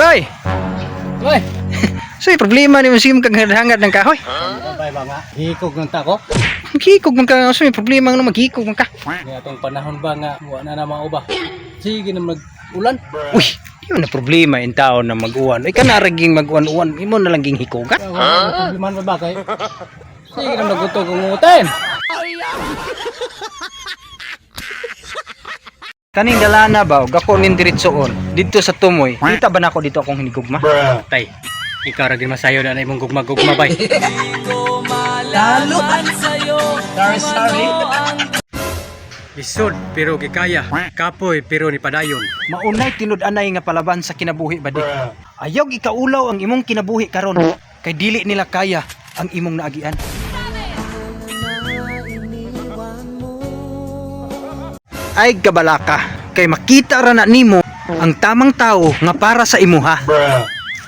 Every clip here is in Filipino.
Bay! Uy! Sa'yo, problema ni mo sige magkaghangat ng kahoy. Bay ba nga? Hikog ng tako? Maghikog man ka. Sa'yo, problema nga maghikog man ka. Nga itong panahon ba nga, wala na mauba. Sige na mag-ulan. Uy, di mo na problema yung tao na mag-uwan. Ay, ka naraging mag-uwan-uwan. Imo na lang ging hikogan. Problemahan ba ba kay? Sige na magutog ang ngutin. Kaning dalana ba, gako nin diretsoon. Dito sa tumoy. Kita ba na ako dito akong hinigugma? Tay, ikaw rin masayo na imong gugma-gugma bay. Lalo sa'yo. Sorry. Isod pero gikaya, kapoy pero ni padayon. Maunay tinud-anay nga palaban sa kinabuhi ba di? Ayaw ikaulaw ang imong kinabuhi karon. Kay dili nila kaya ang imong naagian. Ay gabalaka, kay makita ra na nimo ang tamang tao nga para sa imuha.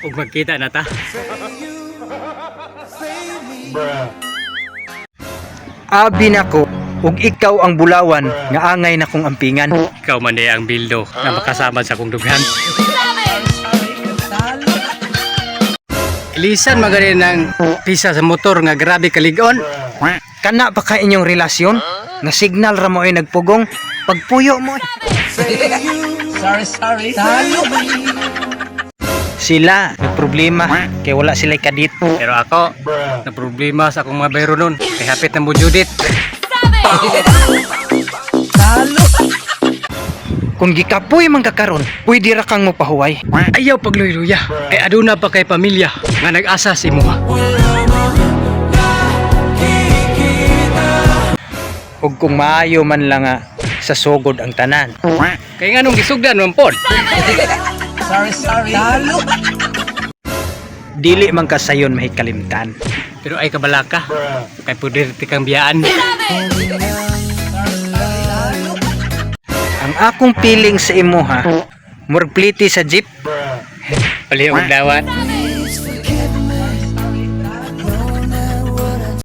Ug magkita na ta. Abi nako, ug ikaw ang bulawan nga angay na kong ampingan. Ikaw man day ang bildo nga makasama sa kong dughan. Ilisan magari ng pisa sa motor nga grabe kaligon. Kana pa ka inyong relasyon? Nga signal ra mo ay nagpugong? Pagpuyo mo ay. Sorry. Talo. Sila, may problema. Kaya wala sila kadit. Pero ako, na problema sa akong mga bayro nun. Kay hapit na mo Judith. Talo. Kung gikapoy man kakaron, pwede ra kang mopahuway. Ayaw pagluyluya. Ay aduna pa kay pamilya nga nag-asa si imuha. Ug kung maayo man lang nga sa sugod ang tanan. Kay nga nung gisugdan man pod. Sorry. Talo. Dili man kasayon mahikalimtan. Pero ay kabalaka. Kay puder kang biyaan. Ang akong feeling sa imuha, murag pliti sa jeep. Palihog dawat.